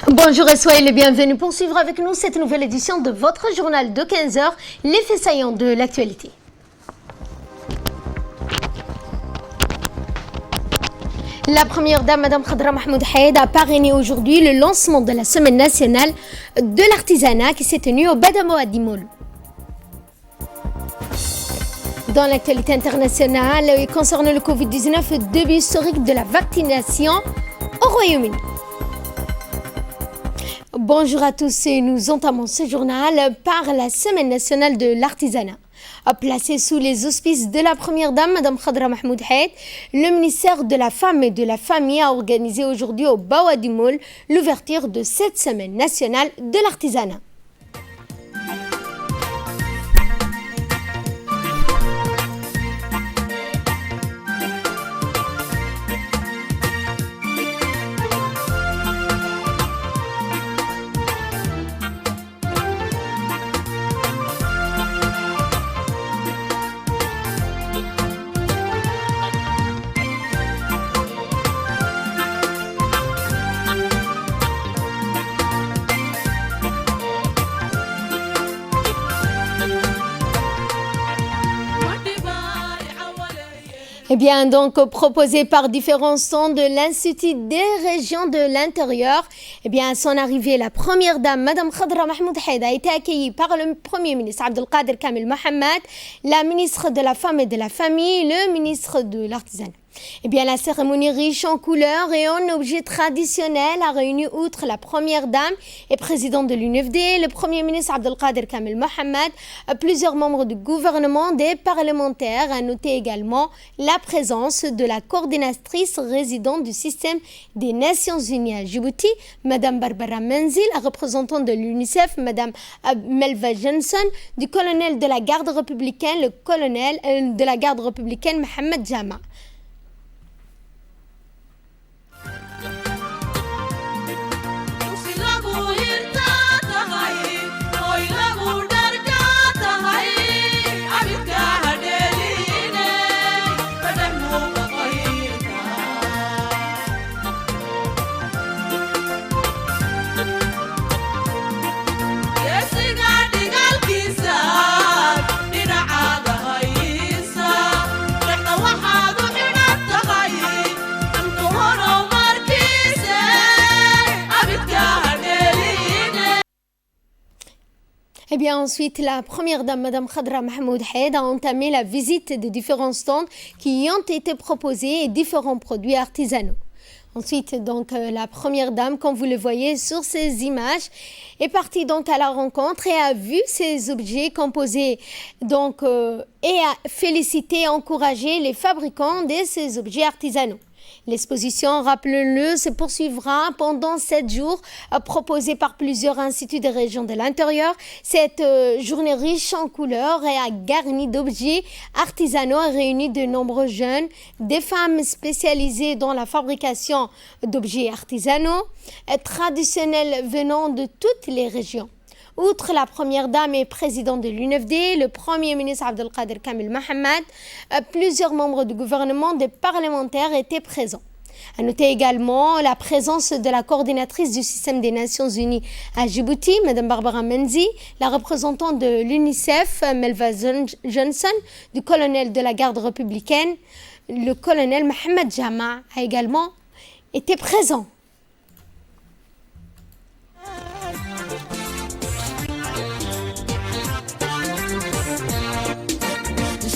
Bonjour et soyez les bienvenus pour suivre avec nous cette nouvelle édition de votre journal de 15 heures, les faits saillants de l'actualité. La première dame, Madame Khadra Mahmoud Hayed, a parrainé aujourd'hui le lancement de la Semaine nationale de l'artisanat qui s'est tenue au Badamo à Dimoul. Dans l'actualité internationale concernant le Covid-19, début historique de la vaccination au Royaume-Uni. Bonjour à tous et nous entamons ce journal par la Semaine nationale de l'artisanat. Placée sous les auspices de la première dame, Madame Khadra Mahmoud Hayed, le ministère de la Femme et de la Famille a organisé aujourd'hui au Bawadi Mall l'ouverture de cette Semaine nationale de l'artisanat. Donc proposé par différents centres de l'Institut des régions de l'intérieur, à son arrivée, la première dame, Madame Khadra Mahmoud Hayed, a été accueillie par le Premier ministre Abdelkader Kamel Mohamed, la ministre de la Femme et de la Famille, le ministre de l'Artisanat. La cérémonie riche en couleurs et en objets traditionnels a réuni, outre la première dame et présidente de l'UNFD, le Premier ministre Abdelkader Kamel Mohamed, plusieurs membres du gouvernement, des parlementaires. À noter également la présence de la coordinatrice résidente du système des Nations Unies à Djibouti, Madame Barbara Menzil, la représentante de l'UNICEF, Madame Melva Johnson, du colonel de la garde républicaine, le colonel de la garde républicaine Mohamed Jama. Ensuite, la première dame, Madame Khadra Mahmoud Hayed, a entamé la visite de différents stands qui y ont été proposés et différents produits artisanaux. Ensuite, la première dame, comme vous le voyez sur ces images, est partie à la rencontre et a vu ces objets composés et a félicité et encouragé les fabricants de ces objets artisanaux. L'exposition, rappelons-le, se poursuivra pendant 7 jours, proposée par plusieurs instituts des régions de l'intérieur. Cette journée riche en couleurs et garnie d'objets artisanaux a réuni de nombreux jeunes, des femmes spécialisées dans la fabrication d'objets artisanaux, traditionnels venant de toutes les régions. Outre la première dame et présidente de l'UNFD, le Premier ministre Abdelkader Kamel Mohamed, plusieurs membres du gouvernement, des parlementaires étaient présents. À noter également la présence de la coordinatrice du système des Nations Unies à Djibouti, Mme Barbara Menzi, la représentante de l'UNICEF, Melva Johnson, du colonel de la garde républicaine, le colonel Mohamed Jama a également été présent.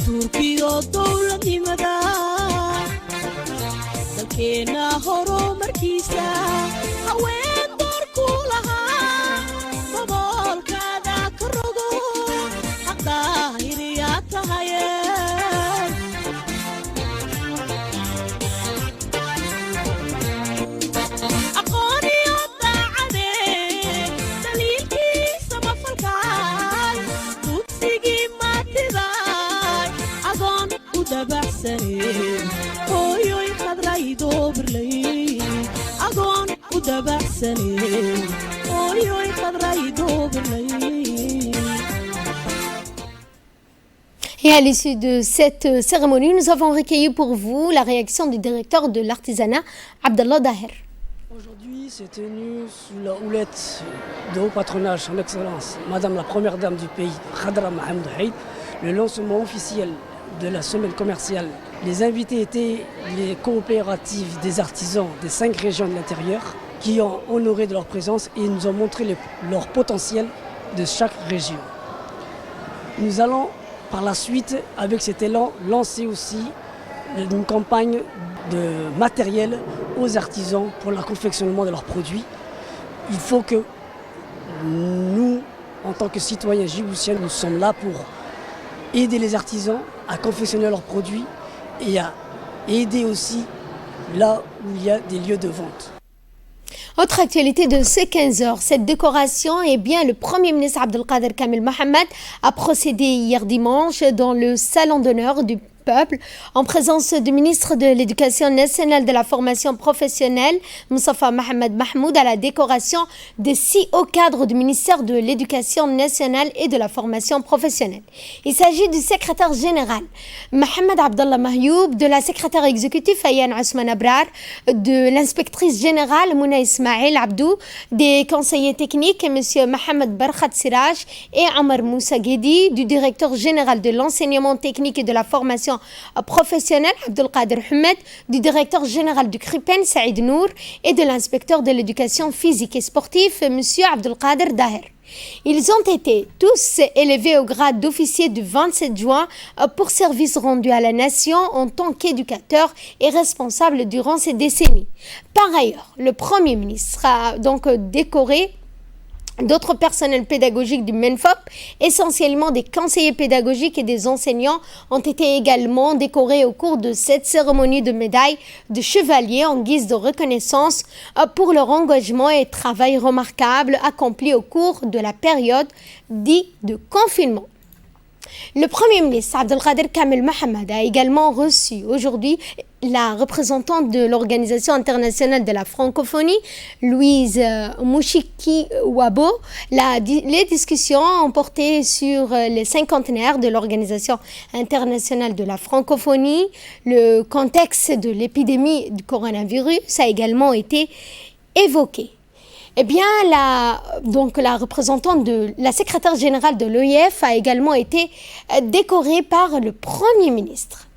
Turkiyo dowladnimada dalkeena horumarkiisa haween doorku lahaa gobolkaada ka rogo xaqdaahiriyaa tahaye aqooniyo daacade daliilkiisa mafalkaan dugsigii maatida hooyoy khadray doobrley agoon u dabacsane hooyoy khadray doobrley. Et à l'issue de cette cérémonie, nous avons recueilli pour vous la réaction du directeur de l'artisanat, Abdallah Daher. Aujourd'hui, c'est tenu sous la houlette de haut patronage, son Excellence, Madame la Première Dame du pays, Khadra Mohamed Haïd, le lancement officiel de la semaine commerciale. Les invités étaient les coopératives des artisans des 5 régions de l'intérieur qui ont honoré de leur présence et nous ont montré leur potentiel de chaque région. Nous allons par la suite, avec cet élan, lancer aussi une campagne de matériel aux artisans pour le confectionnement de leurs produits. Il faut que nous, en tant que citoyens djiboutiens, nous sommes là pour aider les artisans à confectionner leurs produits et à aider aussi là où il y a des lieux de vente. Autre actualité de ces 15 heures, cette décoration, eh bien, le Premier ministre Abdelkader Kamel Mohamed a procédé hier dimanche dans le salon d'honneur du peuple, en présence du ministre de l'Éducation nationale de la formation professionnelle, Moussafa Mohamed Mahmoud, à la décoration des 6 hauts cadres du ministère de l'Éducation nationale et de la formation professionnelle. Il s'agit du secrétaire général, Mohamed Abdallah Mahyoub, de la secrétaire exécutive, Ayane Ousmane Abrar, de l'inspectrice générale, Mouna Ismail Abdou, des conseillers techniques, M. Mohamed Barkhat Siraj et Amar Moussa Guedi, du directeur général de l'enseignement technique et de la formation professionnelle, Abdelkader Humed, du directeur général du CRIPEN, Saïd Nour, et de l'inspecteur de l'éducation physique et sportive, M. Abdelkader Daher. Ils ont été tous élevés au grade d'officier du 27 juin pour service rendu à la nation en tant qu'éducateur et responsable durant ces décennies. Par ailleurs, le Premier ministre a donc décoré d'autres personnels pédagogiques du MENFOP, essentiellement des conseillers pédagogiques et des enseignants, ont été également décorés au cours de cette cérémonie de médaille de chevalier en guise de reconnaissance pour leur engagement et travail remarquable accompli au cours de la période dite de confinement. Le Premier ministre Abdelkader Kamel Mohamed a également reçu aujourd'hui la représentante de l'Organisation internationale de la francophonie, Louise Mushikiwabo. Les discussions ont porté sur les cinquantenaires de l'Organisation internationale de la francophonie. Le contexte de l'épidémie du coronavirus a également été évoqué. Eh bien, la représentante de la secrétaire générale de l'OIF a également été décorée par le Premier ministre.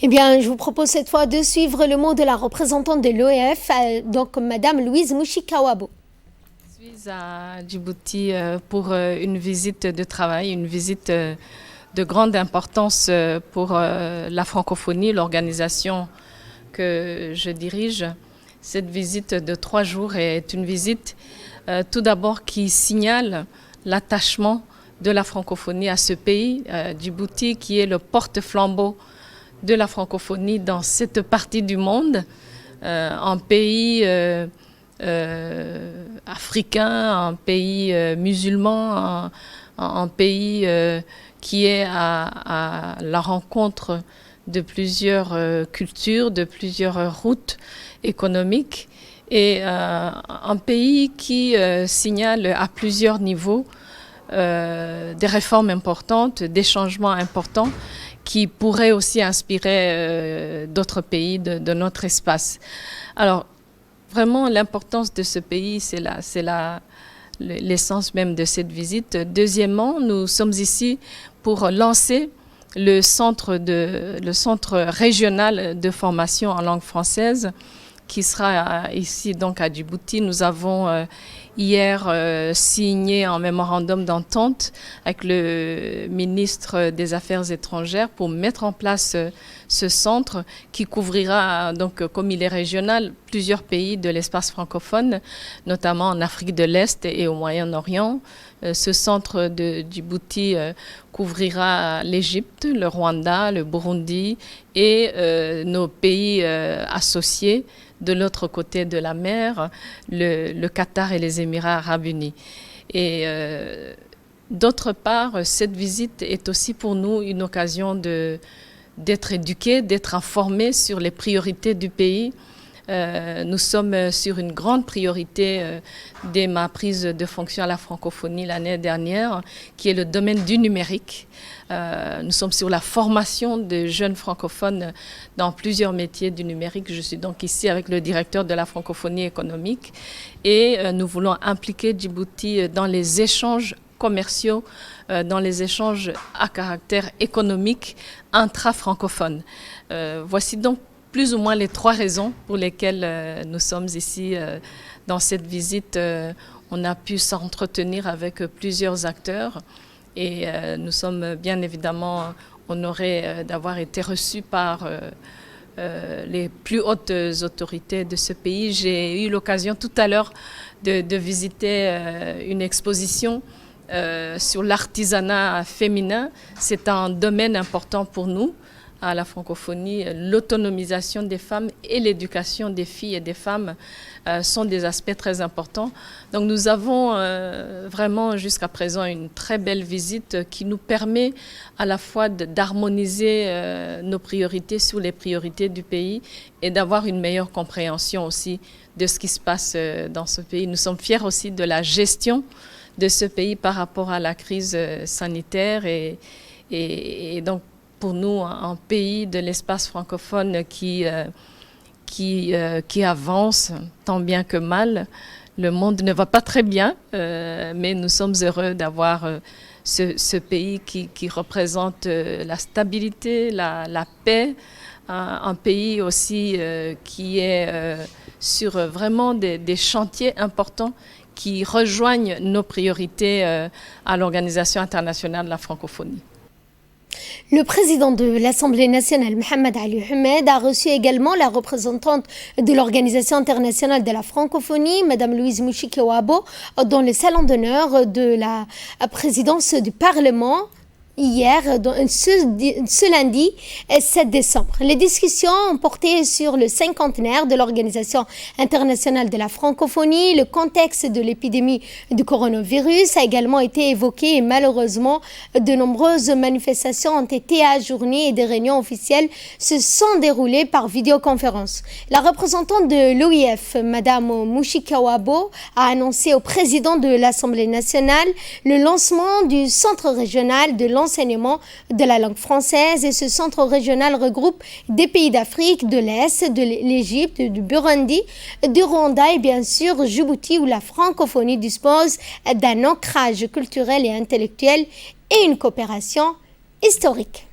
Eh bien, je vous propose cette fois de suivre le mot de la représentante de l'OIF, donc Madame Louise Mushikiwabo. Je suis à Djibouti pour une visite de travail, une visite de grande importance pour la francophonie, l'organisation que je dirige. Cette visite de 3 jours est une visite tout d'abord qui signale l'attachement de la francophonie à ce pays, Djibouti, qui est le porte-flambeau de la francophonie dans cette partie du monde, un pays africain, un pays musulman, un pays qui est à la rencontre de plusieurs cultures, de plusieurs routes économiques, et un pays qui signale à plusieurs niveaux des réformes importantes, des changements importants qui pourraient aussi inspirer d'autres pays de notre espace. Alors, vraiment, l'importance de ce pays, c'est l'essence même de cette visite. Deuxièmement, nous sommes ici pour lancer le centre régional de formation en langue française qui sera ici donc à Djibouti. Nous avons hier signé un mémorandum d'entente avec le ministre des Affaires étrangères pour mettre en place ce centre qui couvrira, donc, comme il est régional, plusieurs pays de l'espace francophone, notamment en Afrique de l'Est et au Moyen-Orient. Ce centre de Djibouti couvrira l'Égypte, le Rwanda, le Burundi et nos pays associés de l'autre côté de la mer, le Qatar et les Émirats arabes unis. Et d'autre part, cette visite est aussi pour nous une occasion d'être éduqués, d'être informés sur les priorités du pays. Nous sommes sur une grande priorité dès ma prise de fonction à la francophonie l'année dernière, qui est le domaine du numérique. Nous sommes sur la formation des jeunes francophones dans plusieurs métiers du numérique. Je suis donc ici avec le directeur de la francophonie économique et nous voulons impliquer Djibouti dans les échanges commerciaux, dans les échanges à caractère économique intra-francophones. Voici donc plus ou moins les 3 raisons pour lesquelles nous sommes ici dans cette visite. On a pu s'entretenir avec plusieurs acteurs et nous sommes bien évidemment honorés d'avoir été reçus par les plus hautes autorités de ce pays. J'ai eu l'occasion tout à l'heure de visiter une exposition sur l'artisanat féminin. C'est un domaine important pour nous à la francophonie. L'autonomisation des femmes et l'éducation des filles et des femmes sont des aspects très importants. Donc nous avons vraiment jusqu'à présent une très belle visite qui nous permet à la fois d'harmoniser nos priorités sur les priorités du pays et d'avoir une meilleure compréhension aussi de ce qui se passe dans ce pays. Nous sommes fiers aussi de la gestion de ce pays par rapport à la crise sanitaire et donc pour nous, un pays de l'espace francophone qui avance tant bien que mal. Le monde ne va pas très bien, mais nous sommes heureux d'avoir ce pays qui représente la stabilité, la paix, un pays aussi qui est sur vraiment des chantiers importants qui rejoignent nos priorités à l'Organisation internationale de la francophonie. Le président de l'Assemblée nationale, Mohamed Ali Ahmed, a reçu également la représentante de l'Organisation internationale de la francophonie, Mme Louise Mushikiwabo, dans le salon d'honneur de la présidence du Parlement. Hier, ce lundi 7 décembre. Les discussions ont porté sur le 50e de l'Organisation internationale de la francophonie. Le contexte de l'épidémie du coronavirus a également été évoqué et malheureusement, de nombreuses manifestations ont été ajournées et des réunions officielles se sont déroulées par vidéoconférence. La représentante de l'OIF, Mme Mushikiwabo, a annoncé au président de l'Assemblée nationale le lancement du centre régional de l'enseignement de la langue française et ce centre régional regroupe des pays d'Afrique de l'Est, de l'Égypte, du Burundi, du Rwanda et bien sûr Djibouti où la francophonie dispose d'un ancrage culturel et intellectuel et une coopération historique.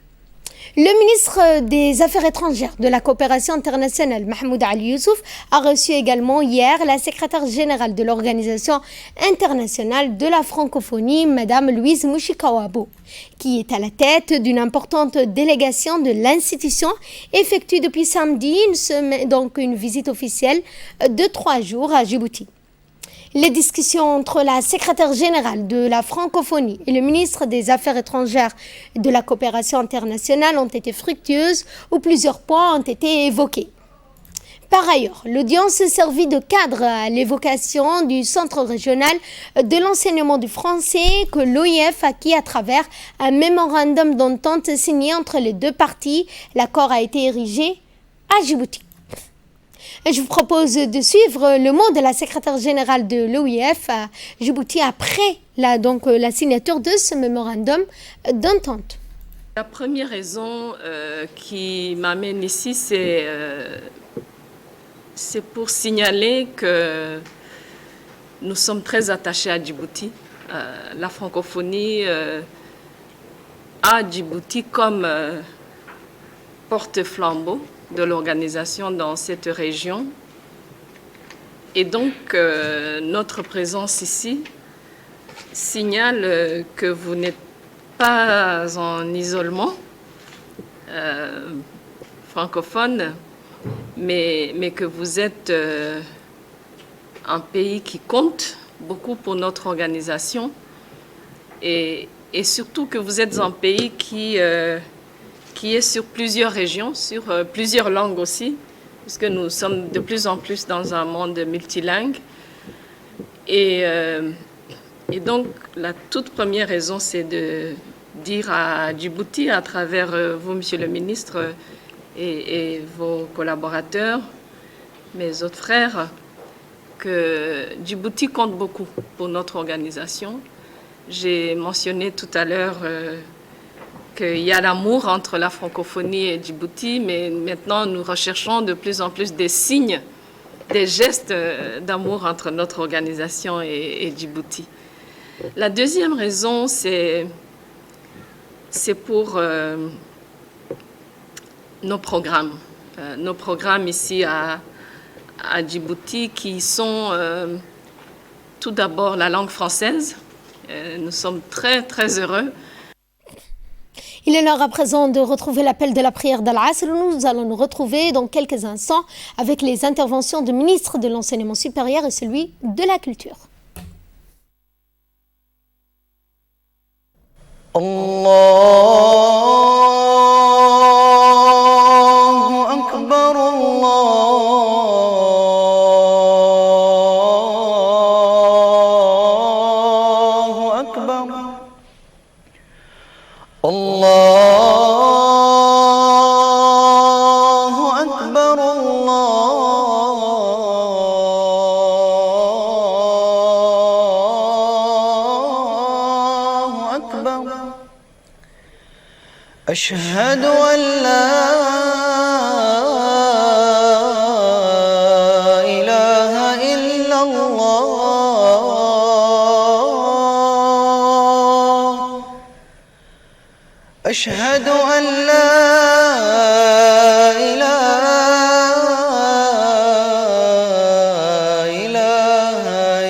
Le ministre des Affaires étrangères de la coopération internationale, Mahmoud Ali Youssouf, a reçu également hier la secrétaire générale de l'Organisation internationale de la francophonie, Mme Louise Mushikiwabo, qui est à la tête d'une importante délégation de l'institution, effectue depuis samedi donc une visite officielle de 3 jours à Djibouti. Les discussions entre la secrétaire générale de la francophonie et le ministre des Affaires étrangères et de la coopération internationale ont été fructueuses où plusieurs points ont été évoqués. Par ailleurs, l'audience servit de cadre à l'évocation du centre régional de l'enseignement du français que l'OIF acquis à travers un mémorandum d'entente signé entre les deux parties. L'accord a été érigé à Djibouti. Et je vous propose de suivre le mot de la secrétaire générale de l'OIF à Djibouti après la signature de ce mémorandum d'entente. La première raison qui m'amène ici, c'est pour signaler que nous sommes très attachés à Djibouti. La francophonie a Djibouti comme porte-flambeau de l'organisation dans cette région. Et donc, notre présence ici signale que vous n'êtes pas en isolement. francophone, mais que vous êtes un pays qui compte beaucoup pour notre organisation et surtout que vous êtes un pays qui est sur plusieurs régions, sur plusieurs langues aussi, puisque nous sommes de plus en plus dans un monde multilingue. Et donc, la toute première raison, c'est de dire à Djibouti, à travers vous, Monsieur le ministre, et vos collaborateurs, mes autres frères, que Djibouti compte beaucoup pour notre organisation. J'ai mentionné tout à l'heure qu'il y a l'amour entre la francophonie et Djibouti, mais maintenant nous recherchons de plus en plus des signes, des gestes d'amour entre notre organisation et Djibouti. La deuxième raison, c'est pour nos programmes. Nos programmes ici à Djibouti qui sont tout d'abord la langue française. Nous sommes très, très heureux. Il est l'heure à présent de retrouver l'appel de la prière d'Al-Asr. Nous allons nous retrouver dans quelques instants avec les interventions du ministre de l'Enseignement supérieur et celui de la Culture. Allahu Akbar, Allahu Akbar, Allahu Akbar, Allahu Akbar. أشهد أن لا إله إلا الله أشهد أن لا إله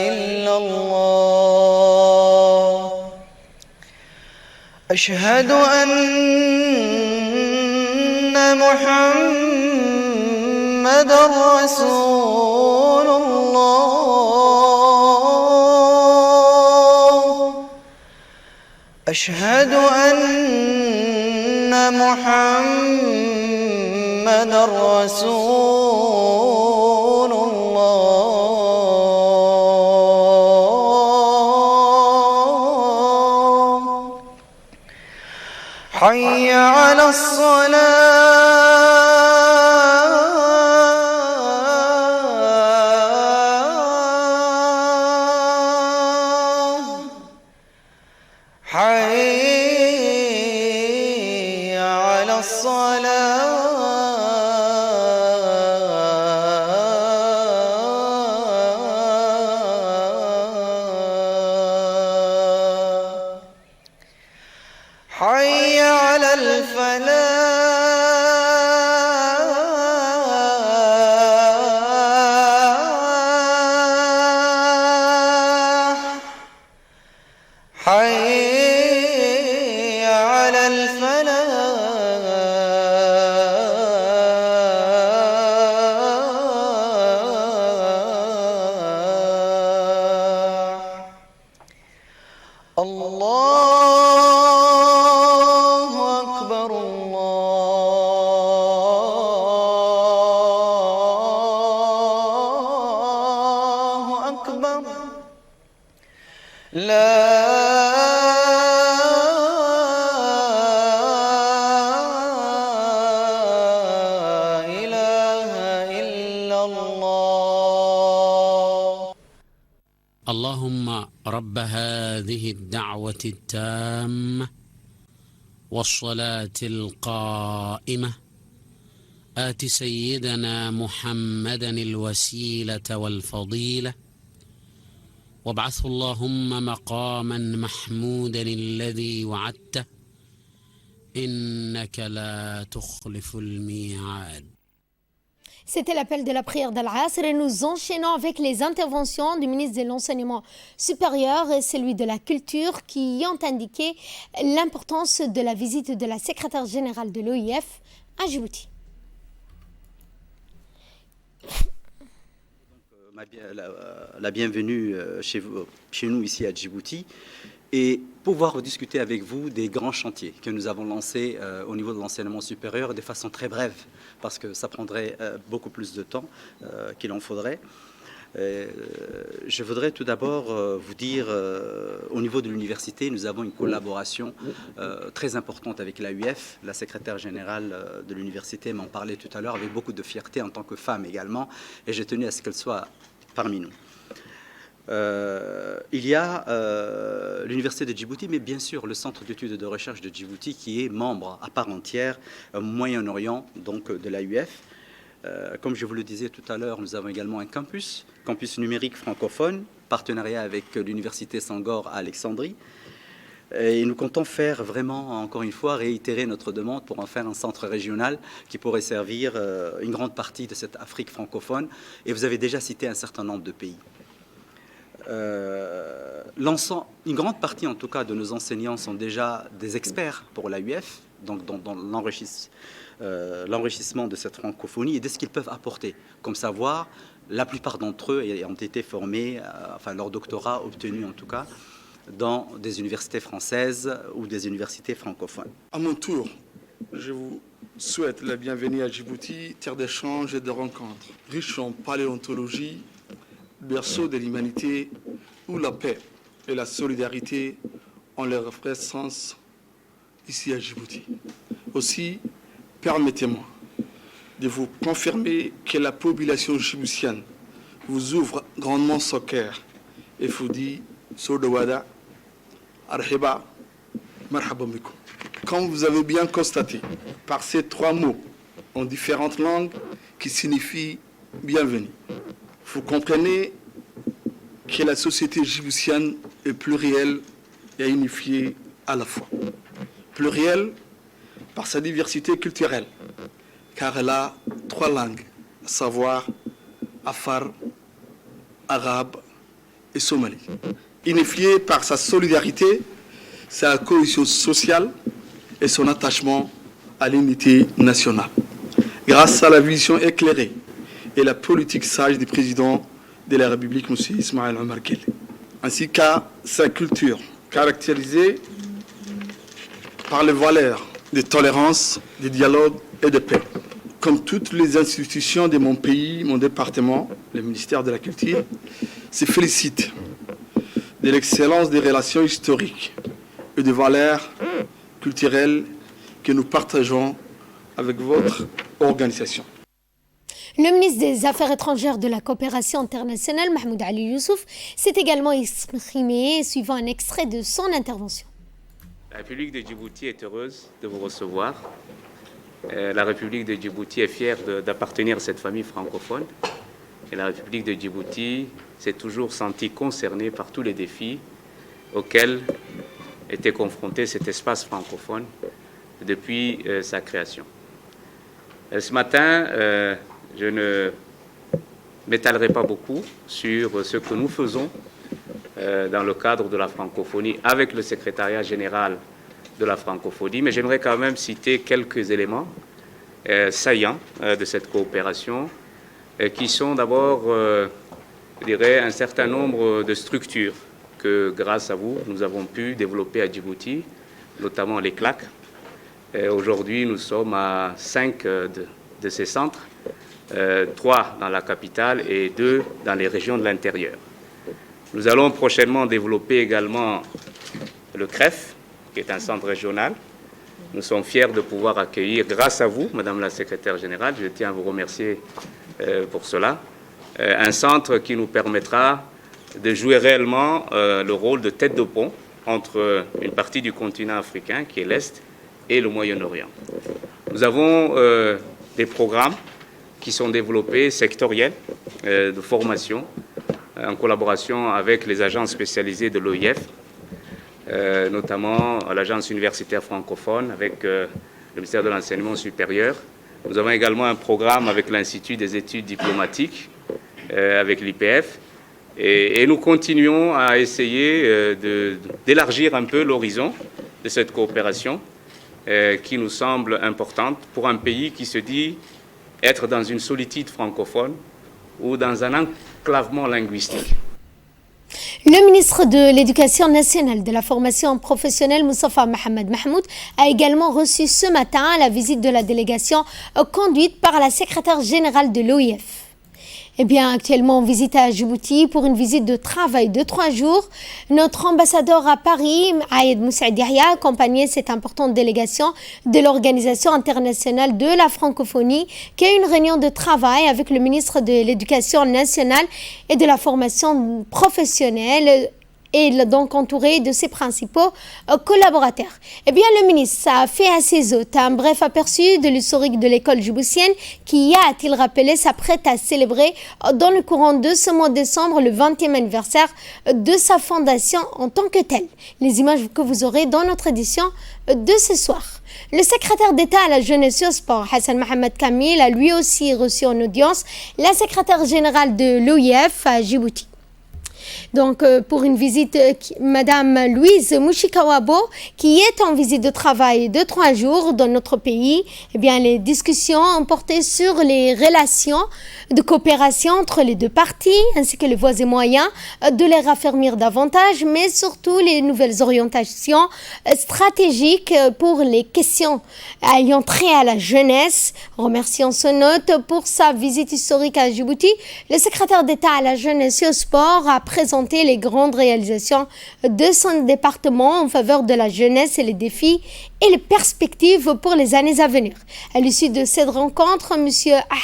إلا الله أشهد أن محمد رسول الله أشهد أن محمد رسول الله حي على الصلاة حي على الصلاة حي على الفلاح حي على الفلاح الله أكبر الله أكبر لا إله إلا الله اللهم رب هذه الدعوة التامة والصلاة القائمة آت سيدنا محمدا الوسيلة والفضيلة وابعثه اللهم مقاما محمودا الذي وعدته إنك لا تخلف الميعاد. C'était l'appel de la prière d'Al-Asr et nous enchaînons avec les interventions du ministre de l'Enseignement supérieur et celui de la Culture qui ont indiqué l'importance de la visite de la secrétaire générale de l'OIF à Djibouti. La bienvenue chez nous ici à Djibouti et pouvoir discuter avec vous des grands chantiers que nous avons lancés au niveau de l'enseignement supérieur de façon très brève parce que ça prendrait beaucoup plus de temps qu'il en faudrait. Je voudrais tout d'abord vous dire, au niveau de l'université, nous avons une collaboration très importante avec l'AUF. La secrétaire générale de l'université m'en parlait tout à l'heure avec beaucoup de fierté en tant que femme également, et j'ai tenu à ce qu'elle soit parmi nous. Il y a l'université de Djibouti, mais bien sûr le centre d'études et de recherche de Djibouti qui est membre à part entière au Moyen-Orient, donc de l'AUF. Comme je vous le disais tout à l'heure, nous avons également un campus numérique francophone, partenariat avec l'université Sangor à Alexandrie. Et nous comptons faire vraiment, encore une fois, réitérer notre demande pour en faire un centre régional qui pourrait servir une grande partie de cette Afrique francophone. Et vous avez déjà cité un certain nombre de pays. Une grande partie, en tout cas, de nos enseignants sont déjà des experts pour l'AUF, donc dans l'enrichissement de cette francophonie et de ce qu'ils peuvent apporter comme savoir. La plupart d'entre eux ont été formés, enfin leur doctorat obtenu en tout cas, dans des universités françaises ou des universités francophones. À mon tour, je vous souhaite la bienvenue à Djibouti, terre d'échanges et de rencontres, riche en paléontologie, berceau de l'humanité, où la paix et la solidarité ont leur vrai sens ici à Djibouti. Aussi, permettez-moi de vous confirmer que la population djiboutienne vous ouvre grandement son cœur et vous dit Sodawada, Arhiba, Marhaban bikum. Comme vous avez bien constaté, par ces trois mots en différentes langues qui signifient bienvenue, vous comprenez que la société djiboutienne est plurielle et unifiée à la fois. Plurielle par sa diversité culturelle, car elle a trois langues, à savoir afar, arabe et somali. Unifiée par sa solidarité, sa cohésion sociale et son attachement à l'unité nationale. Grâce à la vision éclairée et la politique sage du président de la République, M. Ismaël Omar Guelleh, ainsi qu'à sa culture caractérisée par les valeurs de tolérance, de dialogue et de paix. Comme toutes les institutions de mon pays, mon département, le ministère de la Culture, se félicite de l'excellence des relations historiques et des valeurs culturelles que nous partageons avec votre organisation. Le ministre des Affaires étrangères de la coopération internationale, Mahmoud Ali Youssouf, s'est également exprimé suivant un extrait de son intervention. La République de Djibouti est heureuse de vous recevoir. La République de Djibouti est fière d'appartenir à cette famille francophone. Et la République de Djibouti s'est toujours sentie concernée par tous les défis auxquels était confronté cet espace francophone depuis sa création. Ce matin, je ne m'étalerai pas beaucoup sur ce que nous faisons dans le cadre de la francophonie avec le secrétariat général de la francophonie, mais j'aimerais quand même citer quelques éléments saillants de cette coopération qui sont d'abord, je dirais, un certain nombre de structures que, grâce à vous, nous avons pu développer à Djibouti, notamment les CLAC. Aujourd'hui, nous sommes à 5 de ces centres, 3 dans la capitale et 2 dans les régions de l'intérieur. Nous allons prochainement développer également le CREF, qui est un centre régional. Nous sommes fiers de pouvoir accueillir, grâce à vous, Madame la Secrétaire Générale, je tiens à vous remercier pour cela, un centre qui nous permettra de jouer réellement le rôle de tête de pont entre une partie du continent africain, qui est l'Est, et le Moyen-Orient. Nous avons des programmes qui sont développés sectoriels de formation en collaboration avec les agences spécialisées de l'OIF, notamment l'agence universitaire francophone avec le ministère de l'Enseignement supérieur. Nous avons également un programme avec l'Institut des études diplomatiques, avec l'IPF, et nous continuons à essayer d'élargir un peu l'horizon de cette coopération qui nous semble importante pour un pays qui se dit être dans une solitude francophone ou dans un enclavement linguistique. Le ministre de l'Éducation nationale de la formation professionnelle, Moustapha Mohamed Mahmoud, a également reçu ce matin la visite de la délégation conduite par la secrétaire générale de l'OIF. Eh bien, actuellement, on visite à Djibouti pour une visite de travail de 3 jours. Notre ambassadeur à Paris, Aïd Moussaïd Yahya, a accompagné cette importante délégation de l'Organisation internationale de la francophonie qui a eu une réunion de travail avec le ministre de l'Éducation nationale et de la formation professionnelle et donc entouré de ses principaux collaborateurs. Eh bien, le ministre a fait à ses hôtes un bref aperçu de l'historique de l'école djiboutienne qui, a-t-il rappelé, s'apprête à célébrer dans le courant de ce mois de décembre le 20e anniversaire de sa fondation en tant que telle. Les images que vous aurez dans notre édition de ce soir. Le secrétaire d'État à la jeunesse et au sport, Hassan Mohamed Kamil, a lui aussi reçu en audience la secrétaire générale de l'OIF à Djibouti. Donc, pour une visite, Madame Louise Mouchikawabo, qui est en visite de travail de 3 jours dans notre pays, eh bien, les discussions ont porté sur les relations de coopération entre les deux parties, ainsi que les voies et moyens de les raffermir davantage, mais surtout les nouvelles orientations stratégiques pour les questions ayant trait à la jeunesse. Remercions son hôte pour sa visite historique à Djibouti. Le secrétaire d'État à la jeunesse et au sport a présenté les grandes réalisations de son département en faveur de la jeunesse et les défis et les perspectives pour les années à venir. À l'issue de cette rencontre, M.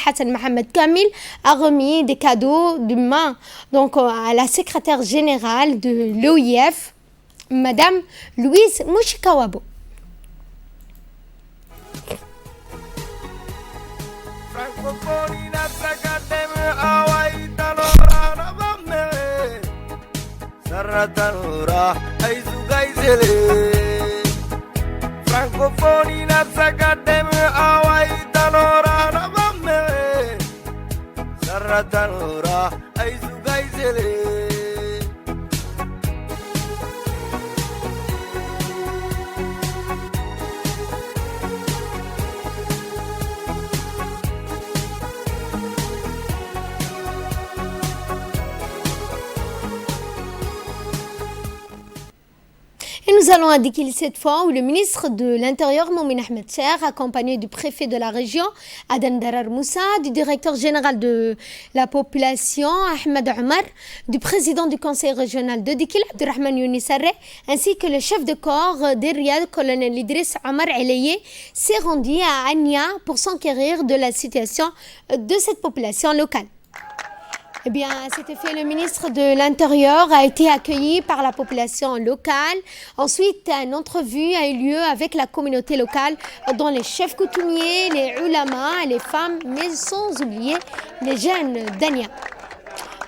Hassan Mohamed Kamil a remis des cadeaux de main donc, à la secrétaire générale de l'OIF, Madame Louise Mouchikawabo. Francophonie natsakadem awai tanora nabame Saratanora aizugaizele Et nous allons à Dikil cette fois où le ministre de l'Intérieur, Moumin Ahmed Cher, accompagné du préfet de la région, Adan Darar Moussa, du directeur général de la population, Ahmed Omar, du président du conseil régional de Dikil, Abdurrahman Younissaré, ainsi que le chef de corps des Riyad, colonel Idriss Omar Elaye, s'est rendu à Anya pour s'enquérir de la situation de cette population locale. Eh bien, à cet effet, le ministre de l'Intérieur a été accueilli par la population locale. Ensuite, une entrevue a eu lieu avec la communauté locale, dont les chefs coutumiers, les ulamas, les femmes, mais sans oublier les jeunes d'Anya.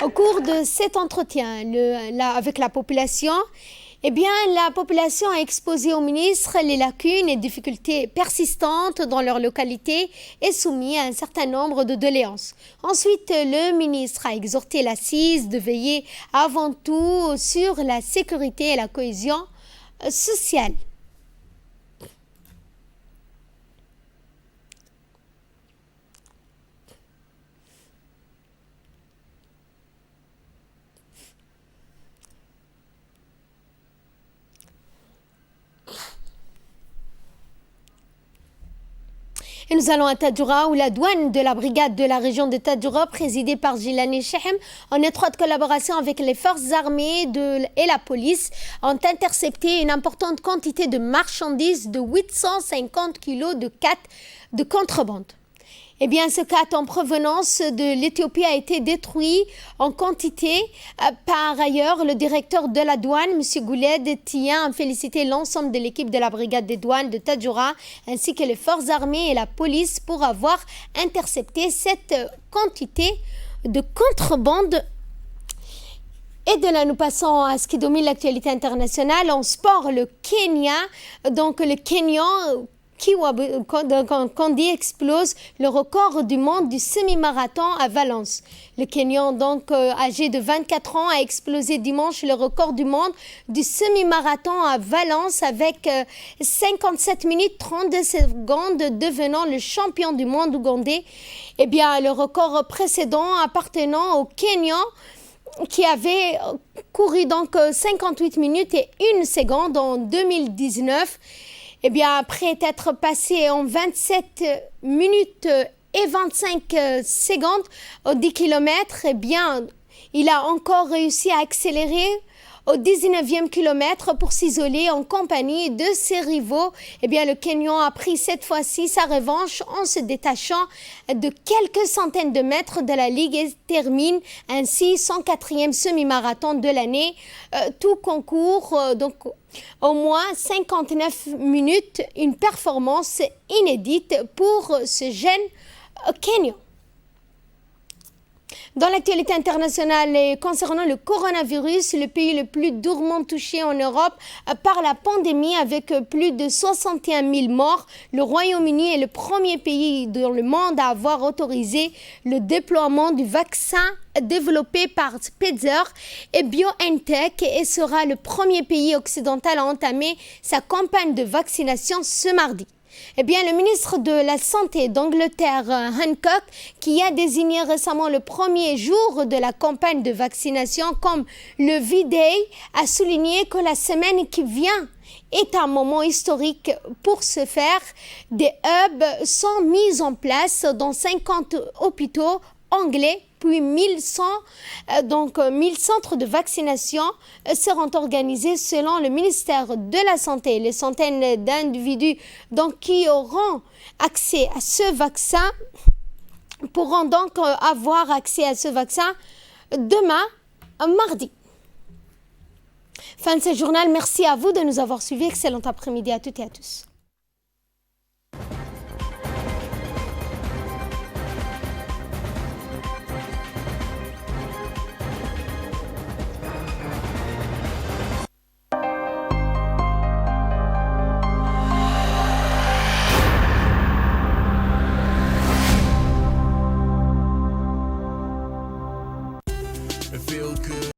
Au cours de cet entretien avec la population, eh bien, la population a exposé au ministre les lacunes et difficultés persistantes dans leur localité et soumis à un certain nombre de doléances. Ensuite, le ministre a exhorté la CIS de veiller avant tout sur la sécurité et la cohésion sociale. Et nous allons à Tadjoura où la douane de la brigade de la région de Tadjoura, présidée par Jilani Chehem, en étroite collaboration avec les forces armées et la police, ont intercepté une importante quantité de marchandises de 850 kilos de contrebande. Eh bien, ce cat en provenance de l'Éthiopie a été détruit en quantité. Par ailleurs, le directeur de la douane, M. Gouled, tient à féliciter l'ensemble de l'équipe de la brigade des douanes de Tadjoura, ainsi que les forces armées et la police pour avoir intercepté cette quantité de contrebande. Et de là, nous passons à ce qui domine l'actualité internationale. En sport, le Kenya, donc le Kenyan, Kondi explose le record du monde du semi-marathon à Valence. Le Kenyan, donc âgé de 24 ans, a explosé dimanche le record du monde du semi-marathon à Valence avec 57 minutes 32 secondes, devenant le champion du monde ougandais. Eh bien, le record précédent appartenant au Kenyan, qui avait couru donc 58 minutes et 1 seconde en 2019. Eh bien, après être passé en 27 minutes et 25 secondes aux 10 km, eh bien, il a encore réussi à accélérer au 19e kilomètre pour s'isoler en compagnie de ses rivaux. Eh bien, le Kenyan a pris cette fois-ci sa revanche en se détachant de quelques centaines de mètres de la ligue et termine ainsi son 4e semi-marathon de l'année. Tout concourt donc au moins 59 minutes, une performance inédite pour ce jeune Kenyan. Dans l'actualité internationale et concernant le coronavirus, le pays le plus durement touché en Europe par la pandémie avec plus de 61 000 morts, le Royaume-Uni est le premier pays dans le monde à avoir autorisé le déploiement du vaccin développé par Pfizer et BioNTech et sera le premier pays occidental à entamer sa campagne de vaccination ce mardi. Eh bien, le ministre de la Santé d'Angleterre, Hancock, qui a désigné récemment le premier jour de la campagne de vaccination comme le V-Day, a souligné que la semaine qui vient est un moment historique pour ce faire. Des hubs sont mis en place dans 50 hôpitaux anglais, puis 1000 centres de vaccination seront organisés selon le ministère de la Santé. Les centaines d'individus donc, qui auront accès à ce vaccin pourront donc avoir accès à ce vaccin demain, mardi. Fin de ce journal. Merci à vous de nous avoir suivis. Excellent après-midi à toutes et à tous.